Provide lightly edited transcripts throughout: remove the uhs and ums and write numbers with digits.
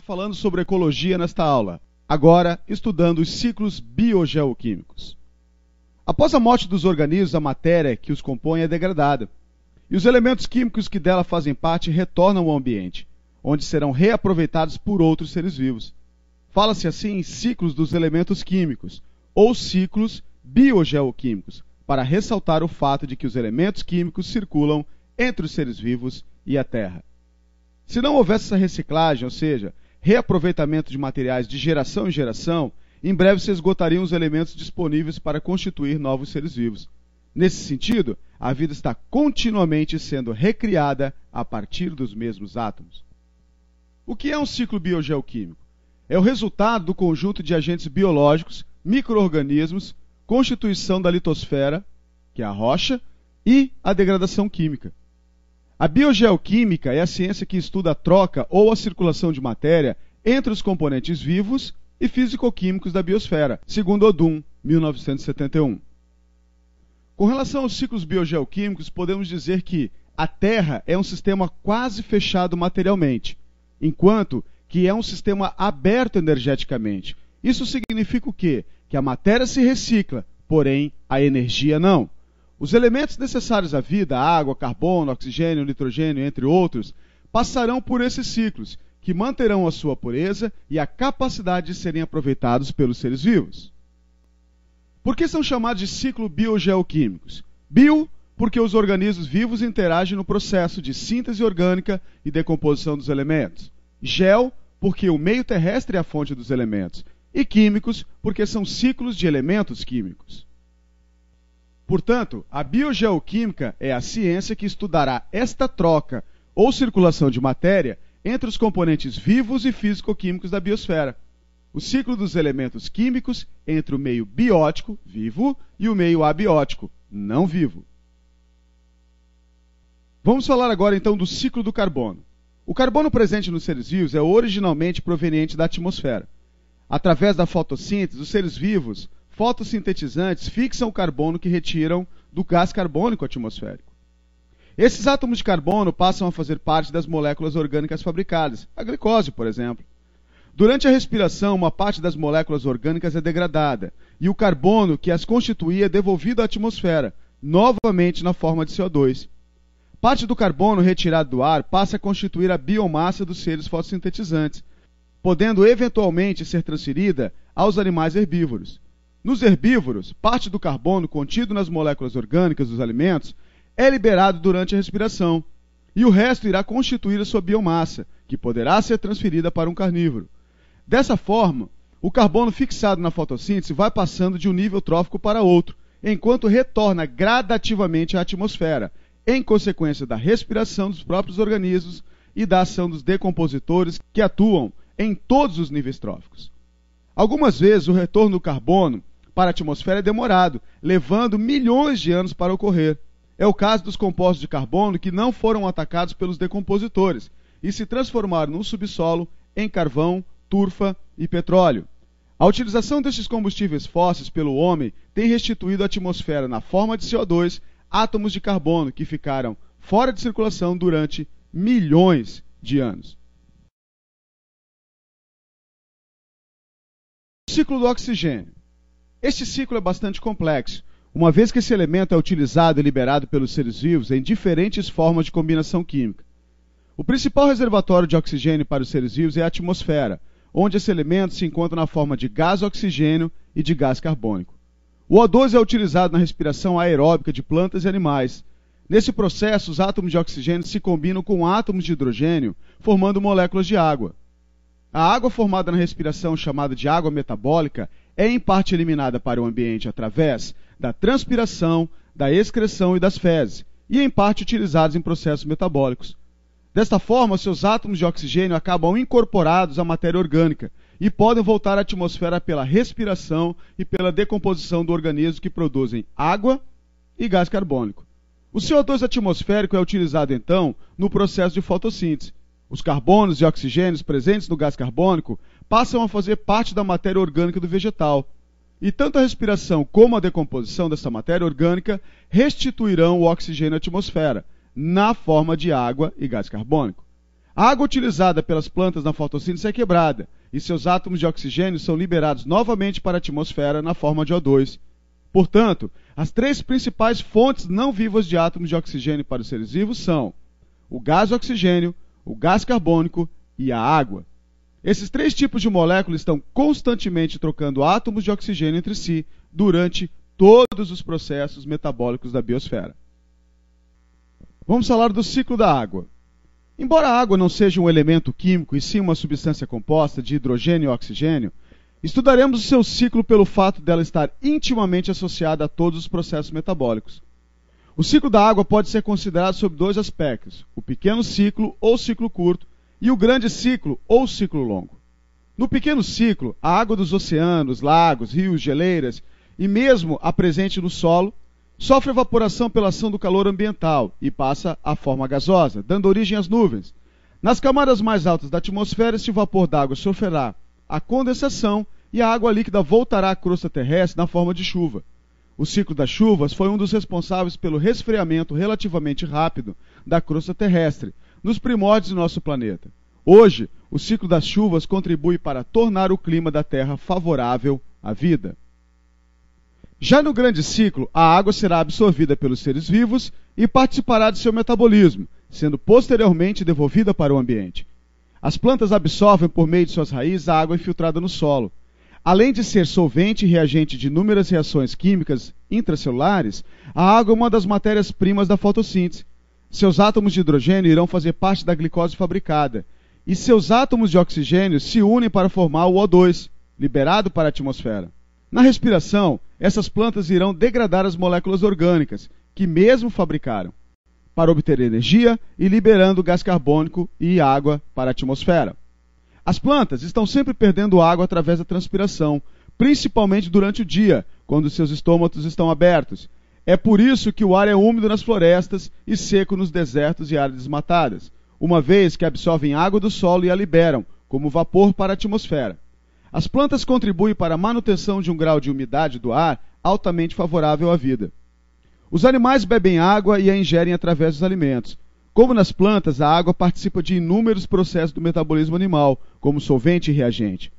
falando sobre ecologia nesta aula, agora estudando os ciclos biogeoquímicos. Após a morte dos organismos, a matéria que os compõe é degradada, e os elementos químicos que dela fazem parte retornam ao ambiente, onde serão reaproveitados por outros seres vivos. Fala-se assim em ciclos dos elementos químicos, ou ciclos biogeoquímicos, para ressaltar o fato de que os elementos químicos circulam entre os seres vivos e a Terra. Se não houvesse essa reciclagem, ou seja, reaproveitamento de materiais de geração em geração, em breve se esgotariam os elementos disponíveis para constituir novos seres vivos. Nesse sentido, a vida está continuamente sendo recriada a partir dos mesmos átomos. O que é um ciclo biogeoquímico? É o resultado do conjunto de agentes biológicos, micro-organismos, constituição da litosfera, que é a rocha, e a degradação química. A biogeoquímica é a ciência que estuda a troca ou a circulação de matéria entre os componentes vivos e físico-químicos da biosfera, segundo Odum, 1971. Com relação aos ciclos biogeoquímicos, podemos dizer que a Terra é um sistema quase fechado materialmente, enquanto que é um sistema aberto energeticamente. Isso significa o quê? Que a matéria se recicla, porém a energia não. Os elementos necessários à vida, água, carbono, oxigênio, nitrogênio, entre outros, passarão por esses ciclos, que manterão a sua pureza e a capacidade de serem aproveitados pelos seres vivos. Por que são chamados de ciclos biogeoquímicos? Bio, porque os organismos vivos interagem no processo de síntese orgânica e decomposição dos elementos. Geo, porque o meio terrestre é a fonte dos elementos. E químicos, porque são ciclos de elementos químicos. Portanto, a biogeoquímica é a ciência que estudará esta troca ou circulação de matéria entre os componentes vivos e físico-químicos da biosfera. O ciclo dos elementos químicos entre o meio biótico, vivo, e o meio abiótico, não vivo. Vamos falar agora então do ciclo do carbono. O carbono presente nos seres vivos é originalmente proveniente da atmosfera. Através da fotossíntese, os seres vivos fotossintetizantes fixam o carbono que retiram do gás carbônico atmosférico. Esses átomos de carbono passam a fazer parte das moléculas orgânicas fabricadas, a glicose, por exemplo. Durante a respiração, uma parte das moléculas orgânicas é degradada, e o carbono que as constituía é devolvido à atmosfera, novamente na forma de CO2. Parte do carbono retirado do ar passa a constituir a biomassa dos seres fotossintetizantes, podendo eventualmente ser transferida aos animais herbívoros. Nos herbívoros, parte do carbono contido nas moléculas orgânicas dos alimentos é liberado durante a respiração, e o resto irá constituir a sua biomassa, que poderá ser transferida para um carnívoro. Dessa forma, o carbono fixado na fotossíntese vai passando de um nível trófico para outro, enquanto retorna gradativamente à atmosfera, em consequência da respiração dos próprios organismos e da ação dos decompositores que atuam em todos os níveis tróficos. Algumas vezes o retorno do carbono para a atmosfera é demorado, levando milhões de anos para ocorrer. É o caso dos compostos de carbono que não foram atacados pelos decompositores e se transformaram no subsolo em carvão, turfa e petróleo. A utilização destes combustíveis fósseis pelo homem tem restituído à atmosfera, na forma de CO2, átomos de carbono que ficaram fora de circulação durante milhões de anos. O ciclo do oxigênio. Este ciclo é bastante complexo, uma vez que esse elemento é utilizado e liberado pelos seres vivos em diferentes formas de combinação química. O principal reservatório de oxigênio para os seres vivos é a atmosfera, onde esse elemento se encontra na forma de gás oxigênio e de gás carbônico. O O2 é utilizado na respiração aeróbica de plantas e animais. Nesse processo, os átomos de oxigênio se combinam com átomos de hidrogênio, formando moléculas de água. A água formada na respiração, chamada de água metabólica, é em parte eliminada para o ambiente através da transpiração, da excreção e das fezes, e em parte utilizados em processos metabólicos. Desta forma, seus átomos de oxigênio acabam incorporados à matéria orgânica e podem voltar à atmosfera pela respiração e pela decomposição do organismo que produzem água e gás carbônico. O CO2 atmosférico é utilizado, então, no processo de fotossíntese. Os carbonos e oxigênios presentes no gás carbônico passam a fazer parte da matéria orgânica do vegetal. E tanto a respiração como a decomposição dessa matéria orgânica restituirão o oxigênio à atmosfera, na forma de água e gás carbônico. A água utilizada pelas plantas na fotossíntese é quebrada e seus átomos de oxigênio são liberados novamente para a atmosfera na forma de O2. Portanto, as três principais fontes não vivas de átomos de oxigênio para os seres vivos são o gás oxigênio, o gás carbônico e a água. Esses três tipos de moléculas estão constantemente trocando átomos de oxigênio entre si durante todos os processos metabólicos da biosfera. Vamos falar do ciclo da água. Embora a água não seja um elemento químico e sim uma substância composta de hidrogênio e oxigênio, estudaremos o seu ciclo pelo fato dela estar intimamente associada a todos os processos metabólicos. O ciclo da água pode ser considerado sob dois aspectos, o pequeno ciclo ou ciclo curto e o grande ciclo ou ciclo longo. No pequeno ciclo, a água dos oceanos, lagos, rios, geleiras e mesmo a presente no solo sofre evaporação pela ação do calor ambiental e passa à forma gasosa, dando origem às nuvens. Nas camadas mais altas da atmosfera, este vapor d'água sofrerá a condensação e a água líquida voltará à crosta terrestre na forma de chuva. O ciclo das chuvas foi um dos responsáveis pelo resfriamento relativamente rápido da crosta terrestre, nos primórdios do nosso planeta. Hoje, o ciclo das chuvas contribui para tornar o clima da Terra favorável à vida. Já no grande ciclo, a água será absorvida pelos seres vivos e participará de seu metabolismo, sendo posteriormente devolvida para o ambiente. As plantas absorvem por meio de suas raízes a água infiltrada no solo. Além de ser solvente e reagente de inúmeras reações químicas intracelulares, a água é uma das matérias-primas da fotossíntese. Seus átomos de hidrogênio irão fazer parte da glicose fabricada, e seus átomos de oxigênio se unem para formar o O2, liberado para a atmosfera. Na respiração, essas plantas irão degradar as moléculas orgânicas, que mesmo fabricaram, para obter energia e liberando gás carbônico e água para a atmosfera. As plantas estão sempre perdendo água através da transpiração, principalmente durante o dia, quando seus estômatos estão abertos. É por isso que o ar é úmido nas florestas e seco nos desertos e áreas desmatadas, uma vez que absorvem água do solo e a liberam, como vapor para a atmosfera. As plantas contribuem para a manutenção de um grau de umidade do ar altamente favorável à vida. Os animais bebem água e a ingerem através dos alimentos. Como nas plantas, a água participa de inúmeros processos do metabolismo animal, como solvente e reagente.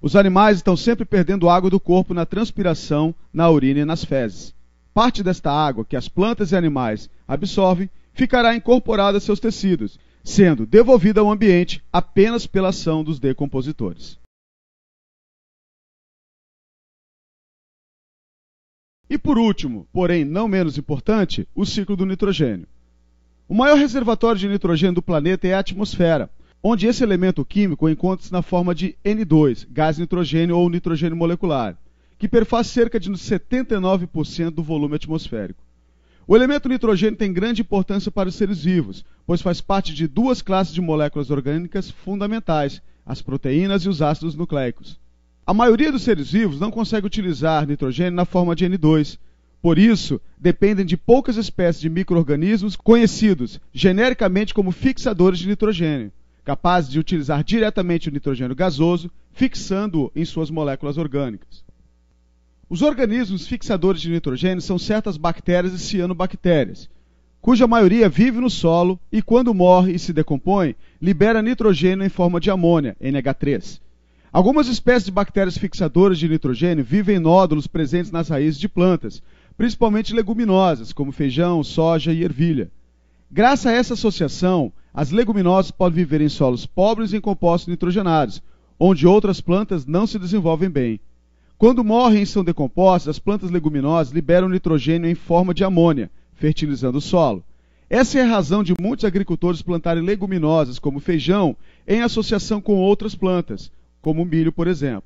Os animais estão sempre perdendo água do corpo na transpiração, na urina e nas fezes. Parte desta água que as plantas e animais absorvem ficará incorporada a seus tecidos, sendo devolvida ao ambiente apenas pela ação dos decompositores. E por último, porém não menos importante, o ciclo do nitrogênio. O maior reservatório de nitrogênio do planeta é a atmosfera, onde esse elemento químico encontra-se na forma de N2, gás nitrogênio ou nitrogênio molecular, que perfaz cerca de 79% do volume atmosférico. O elemento nitrogênio tem grande importância para os seres vivos, pois faz parte de duas classes de moléculas orgânicas fundamentais, as proteínas e os ácidos nucleicos. A maioria dos seres vivos não consegue utilizar nitrogênio na forma de N2. Por isso, dependem de poucas espécies de micro-organismos conhecidos genericamente como fixadores de nitrogênio, capazes de utilizar diretamente o nitrogênio gasoso, fixando-o em suas moléculas orgânicas. Os organismos fixadores de nitrogênio são certas bactérias e cianobactérias, cuja maioria vive no solo e, quando morre e se decompõe, libera nitrogênio em forma de amônia, NH3. Algumas espécies de bactérias fixadoras de nitrogênio vivem em nódulos presentes nas raízes de plantas, principalmente leguminosas, como feijão, soja e ervilha. Graças a essa associação, as leguminosas podem viver em solos pobres em compostos nitrogenados, onde outras plantas não se desenvolvem bem. Quando morrem e são decompostas, as plantas leguminosas liberam nitrogênio em forma de amônia, fertilizando o solo. Essa é a razão de muitos agricultores plantarem leguminosas, como feijão, em associação com outras plantas, como o milho, por exemplo.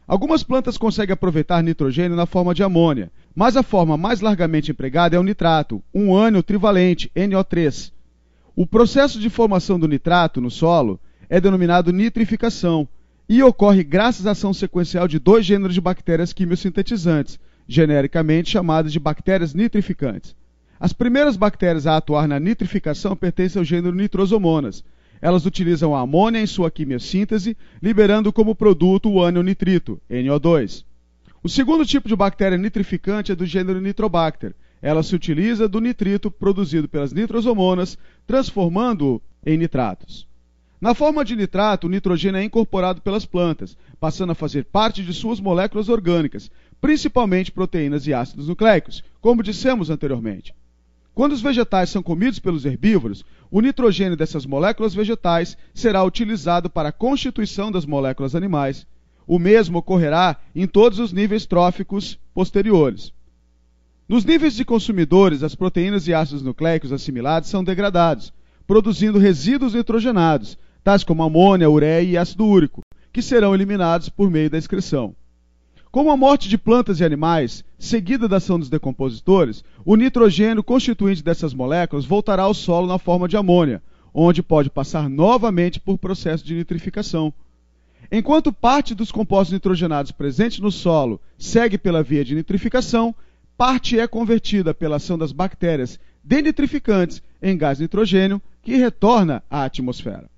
Algumas plantas conseguem aproveitar nitrogênio na forma de amônia, mas a forma mais largamente empregada é o nitrato, um ânion trivalente, NO3. O processo de formação do nitrato no solo é denominado nitrificação e ocorre graças à ação sequencial de dois gêneros de bactérias quimiosintetizantes, genericamente chamadas de bactérias nitrificantes. As primeiras bactérias a atuar na nitrificação pertencem ao gênero Nitrosomonas. Elas utilizam a amônia em sua quimiossíntese, liberando como produto o ânion nitrito, NO2. O segundo tipo de bactéria nitrificante é do gênero Nitrobacter. Ela se utiliza do nitrito produzido pelas nitrosomonas, transformando-o em nitratos. Na forma de nitrato, o nitrogênio é incorporado pelas plantas, passando a fazer parte de suas moléculas orgânicas, principalmente proteínas e ácidos nucleicos, como dissemos anteriormente. Quando os vegetais são comidos pelos herbívoros, o nitrogênio dessas moléculas vegetais será utilizado para a constituição das moléculas animais. O mesmo ocorrerá em todos os níveis tróficos posteriores. Nos níveis de consumidores, as proteínas e ácidos nucleicos assimilados são degradados, produzindo resíduos nitrogenados, tais como amônia, ureia e ácido úrico, que serão eliminados por meio da excreção. Com a morte de plantas e animais, seguida da ação dos decompositores, o nitrogênio constituinte dessas moléculas voltará ao solo na forma de amônia, onde pode passar novamente por processo de nitrificação. Enquanto parte dos compostos nitrogenados presentes no solo segue pela via de nitrificação, parte é convertida pela ação das bactérias denitrificantes em gás nitrogênio, que retorna à atmosfera.